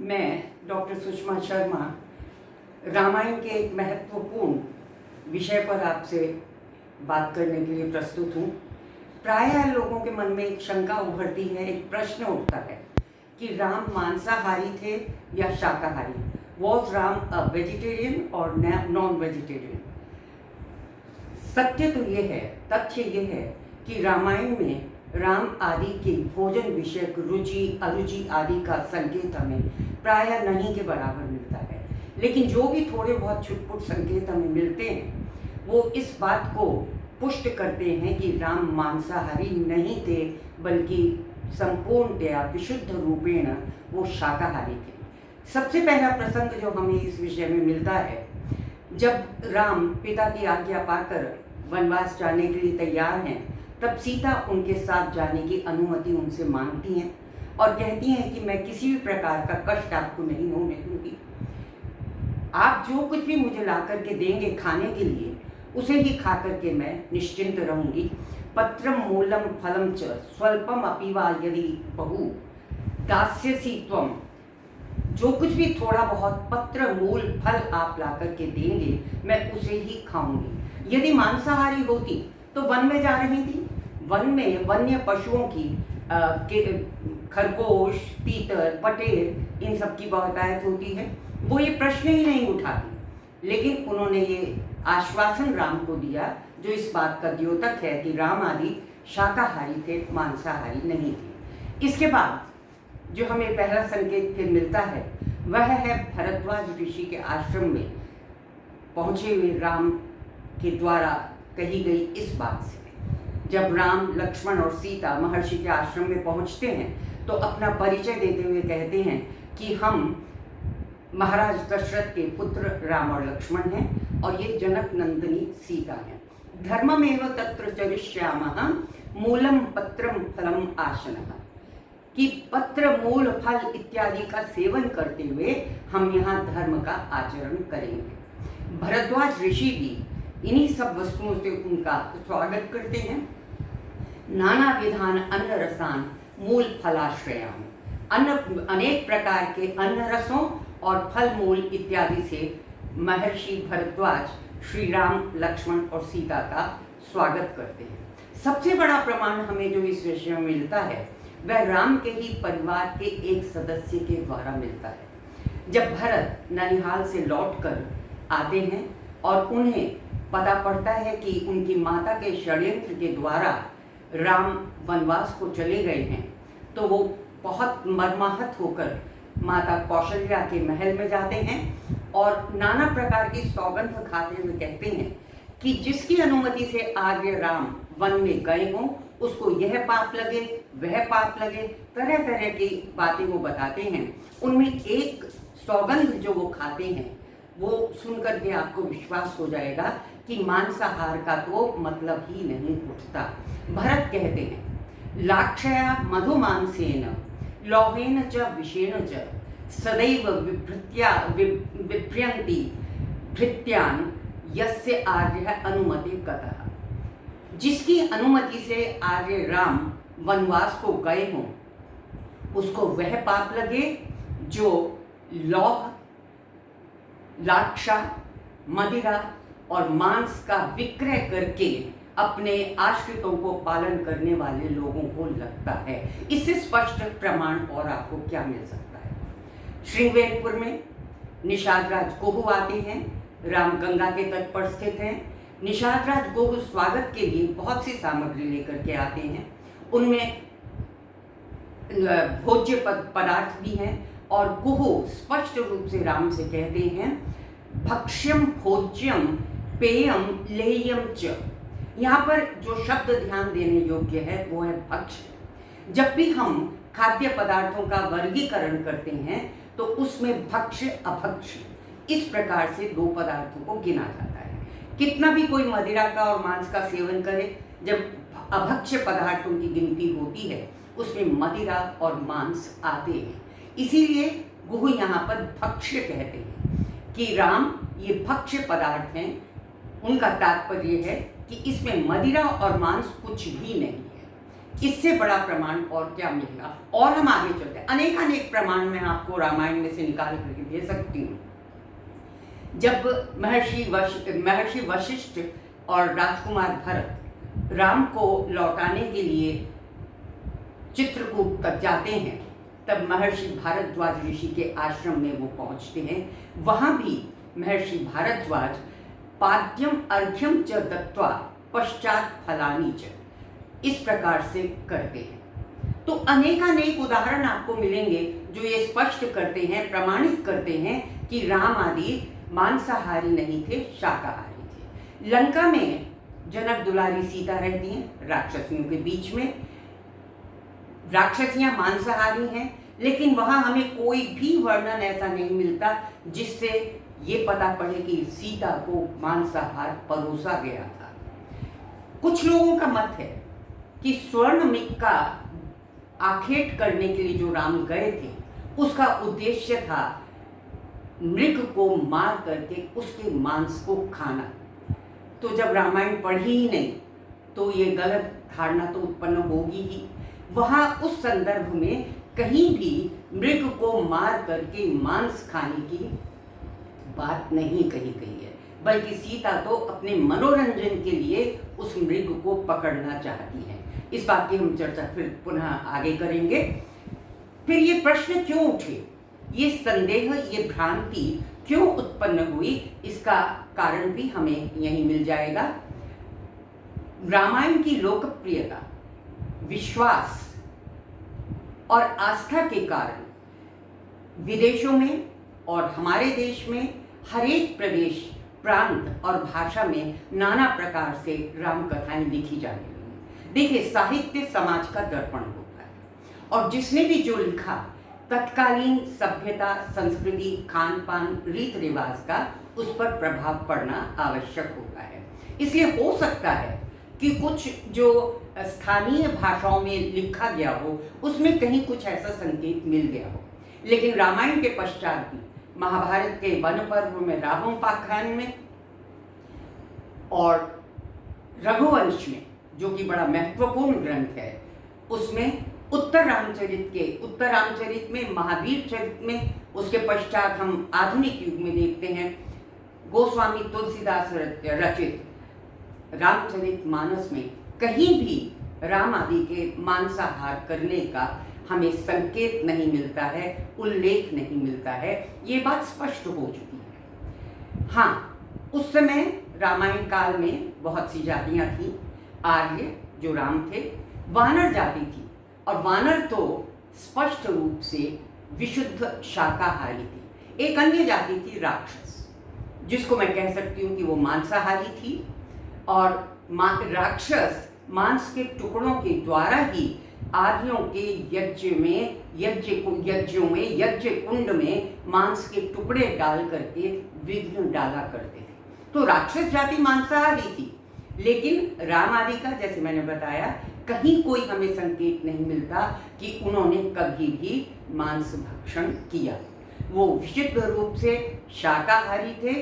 मैं डॉक्टर सुषमा शर्मा रामायण के एक महत्वपूर्ण विषय पर आपसे बात करने के लिए प्रस्तुत हूँ। प्रायः लोगों के मन में एक शंका उभरती है, एक प्रश्न उठता है कि राम मांसाहारी थे या शाकाहारी। वॉज राम अ वेजिटेरियन और नॉन वेजिटेरियन? सत्य तो ये है, तथ्य ये है कि रामायण में राम आदि के भोजन विषयक रुचि अरुचि आदि का संकेत हमें प्रायः नहीं के बराबर मिलता है। लेकिन जो भी थोड़े बहुत छुटपुट संकेत हमें मिलते हैं वो इस बात को पुष्ट करते हैं कि राम मांसाहारी नहीं थे, बल्कि संपूर्णतया विशुद्ध रूपेण वो शाकाहारी थे। सबसे पहला प्रसंग जो हमें इस विषय में मिलता है, जब राम पिता की आज्ञा पाकर वनवास जाने के लिए तैयार हैं, तब सीता उनके साथ जाने की अनुमति उनसे मांगती हैं और कहती हैं कि मैं किसी भी प्रकार का कष्ट आपको नहीं होने दूंगी। आप जो कुछ भी मुझे ला करके देंगे खाने के लिए, उसे ही खा करके मैं निश्चिंत रहूंगी। पत्रम मूलम फलम च स्वल्पम अपि वा यदि बहु दास्यसि त्वम। जो कुछ भी थोड़ा बहुत पत्र मूल फल आप ला करके देंगे, मैं उसे ही खाऊंगी। यदि मांसाहारी होती तो वन में जा रही थी। वन में वन्य पशुओं की खरगोश, तीतर, बटेर, इन सब की बहुतायत होती है, वो ये प्रश्न ही नहीं उठाती। लेकिन उन्होंने ये आश्वासन राम को दिया, जो इस बात का द्योतक है कि राम आदि शाकाहारी थे, मांसाहारी नहीं थे। इसके बाद जो हमें पहला संकेत फिर मिलता है वह है भरद्वाज ऋषि के आश्रम में पहुंचे हुए राम के द्वारा कही गई इस बात से। जब राम, लक्ष्मण और सीता महर्षि के आश्रम में पहुंचते हैं तो अपना परिचय देते हुए कहते हैं कि हम महाराज दशरथ के पुत्र राम और लक्ष्मण हैं और ये जनक नंदिनी सीता हैं। धर्ममेव तत्र चरिष्यामः मूलम पत्रम फलम आशनः, कि पत्र, मूल, फल इत्यादि का सेवन करते हुए हम यहाँ धर्म का आचरण करेंगे। भरद्वाज ऋषि भी इन्हीं सब वस्तुओं से उनका स्वागत करते हैं। नाना विधान अन्न रसान मूल फलाश्रयाम, अनेक प्रकार के अन्न रसों और फल मूल इत्यादि से महर्षि भरद्वाज श्री राम, लक्ष्मण और सीता का स्वागत करते हैं। सबसे बड़ा प्रमाण हमें जो इस विषय में मिलता है वह राम के ही परिवार के एक सदस्य के द्वारा मिलता है। जब भरत ननिहाल से लौटकर आते हैं और उन्हें पता पड़ता है कि उनकी माता के षड्यंत्र के द्वारा राम वनवास को चले गए हैं, तो वो बहुत मर्माहत होकर माता कौशल्या के महल में जाते हैं और नाना प्रकार की सौगंध खाते हुए कहते हैं कि जिसकी अनुमति से आर्य राम वन में गए हों उसको यह पाप लगे, वह पाप लगे, तरह तरह की बातें वो बताते हैं। उनमें एक सौगंध जो वो खाते हैं वो सुनकर के आपको विश्वास हो जाएगा कि मांसाहार का तो मतलब ही नहीं उठता। भरत कहते हैं, लाक्षया मधुमांसेन लौहेन च विषेण च सदैव विभ्रयन्ति भृत्यान् यस्य आर्य अनुमति कतः। जिसकी अनुमति से आर्य राम वनवास को गए हों उसको वह पाप लगे जो लौह, लाक्षा, मदिरा और मांस का विक्रय करके अपने आश्रितों को पालन करने वाले लोगों को लगता है। इससे स्पष्ट प्रमाण और आपको क्या मिल सकता है? श्रृंगवेरपुर में निषादराज गोहू आते हैं, राम गंगा के तट पर स्थित हैं। निषादराज गोहू स्वागत के लिए बहुत सी सामग्री लेकर के आते हैं। उनमें भोज्य पदार्थ भी हैं और गोहू स्पष्ट रूप से राम से कहते हैं, भक्ष्यम भोज्यम पेयम लेयम च। यहाँ पर जो शब्द ध्यान देने योग्य है वो है भक्ष्य। जब भी हम खाद्य पदार्थों का वर्गीकरण करते हैं तो उसमें भक्ष्य, अभक्ष्य इस प्रकार से दो पदार्थों को गिना जाता है। कितना भी कोई मदिरा का और मांस का सेवन करे, जब अभक्ष्य पदार्थों की गिनती होती है उसमें मदिरा और मांस आते हैं। इसीलिए गुहू यहाँ पर भक्ष्य कहते हैं कि राम ये भक्ष्य पदार्थ हैं। उनका तात्पर्य है कि इसमें मदिरा और मांस कुछ भी नहीं है। इससे बड़ा प्रमाण और क्या मिलेगा। और हम आगे चलते हैं, अनेक प्रमाण मैं आपको रामायण में से निकाल करके दे सकती हूँ। जब महर्षि वशिष्ठ और राजकुमार भरत राम को लौटाने के लिए चित्रकूट तक जाते हैं, तब महर्षि भारद्वाज ऋषि के आश्रम में वो पहुंचते हैं। वहां भी महर्षि भारद्वाज पाद्यम अर्घ्यम च दत्वा पश्चात फलानी च, इस प्रकार से करते हैं। तो अनेक उदाहरण आपको मिलेंगे जो ये स्पष्ट करते हैं, प्रमाणित करते हैं कि राम आदि मांसाहारी नहीं थे, शाकाहारी थे। लंका में जनक दुलारी सीता रहती हैं राक्षसियों के बीच में। राक्षसियां मांसाहारी हैं, लेकिन वहां हमें कोई भी वर्णन ऐसा नहीं मिलता जिससे ये पता पड़े कि सीता को मांसाहार परोसा गया था। कुछ लोगों का मत है कि स्वर्णमिक का आखेट करने के लिए जो राम गए थे, उसका उद्देश्य था मृग को मार करके उसके मांस को खाना। तो जब रामायण पढ़ी ही नहीं तो ये गलत धारणा तो उत्पन्न होगी ही। वहाँ उस संदर्भ में कहीं भी मृग को मार करके मांस खाने की बात नहीं कही गई है, बल्कि सीता तो अपने मनोरंजन के लिए उस मृग को पकड़ना चाहती है। इस बात की हम चर्चा फिर पुनः आगे करेंगे। फिर ये प्रश्न क्यों उठे, ये संदेह, ये भ्रांति क्यों उत्पन्न हुई, इसका कारण भी हमें यहीं मिल जाएगा। रामायण की लोकप्रियता, विश्वास और आस्था के कारण विदेशों में और हमारे देश में हर एक प्रदेश, प्रांत और भाषा में नाना प्रकार से राम कथाएं लिखी जाने लगी। देखिए, साहित्य समाज का दर्पण होता है, और जिसने भी जो लिखा तत्कालीन सभ्यता, संस्कृति, खान पान, रीत रिवाज का उस पर प्रभाव पड़ना आवश्यक होता है। इसलिए हो सकता है कि कुछ जो स्थानीय भाषाओं में लिखा गया हो उसमें कहीं कुछ ऐसा संकेत मिल गया हो, लेकिन रामायण के पश्चात भी महाभारत के वन पर्व में, रामोपाख्यान में और रघुवंश में, जो कि बड़ा महत्वपूर्ण ग्रंथ है, उसमें उत्तर रामचरित में, महावीर चरित में, उसके पश्चात हम आधुनिक युग में देखते हैं गोस्वामी तुलसीदास रचित रामचरितमानस में कहीं भी राम आदि के मांसाहार करने का हमें संकेत नहीं मिलता है, उल्लेख नहीं मिलता है। ये बात स्पष्ट हो चुकी है। हाँ, उस समय रामायण काल में बहुत सी जातियां थीं। आर्य जो राम थे, वानर जाति थी, और वानर तो स्पष्ट रूप से विशुद्ध शाकाहारी थी। एक अन्य जाति थी राक्षस, जिसको मैं कह सकती हूँ कि वो मांसाहारी थी, और राक्षस मांस के टुकड़ों के द्वारा ही आर्यों के यज्ञ कुंड में मांस के टुकड़े डाल करके विघ्न डाला करते थे। तो राक्षस जाति मांसाहारी थी, लेकिन राम आदि का, जैसे मैंने बताया, कहीं कोई हमें संकेत नहीं मिलता कि उन्होंने कभी भी मांस भक्षण किया। वो विशुद्ध रूप से शाकाहारी थे।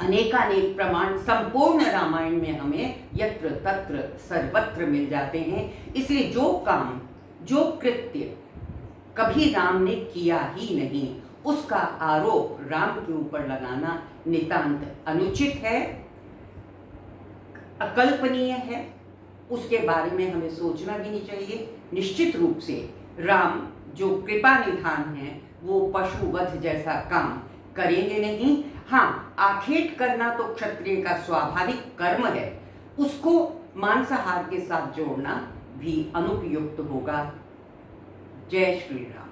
अनेकानेक प्रमाण संपूर्ण रामायण में हमें यत्र तत्र सर्वत्र मिल जाते हैं। इसलिए जो काम, जो कृत्य कभी राम ने किया ही नहीं, उसका आरोप राम के ऊपर लगाना नितांत अनुचित है, अकल्पनीय है। उसके बारे में हमें सोचना भी नहीं चाहिए। निश्चित रूप से राम जो कृपा निधान है, वो पशुवध जैसा काम करेंगे नहीं। हाँ, आखेट करना तो क्षत्रिय का स्वाभाविक कर्म है, उसको मांसाहार के साथ जोड़ना भी अनुपयुक्त होगा। जय श्री राम।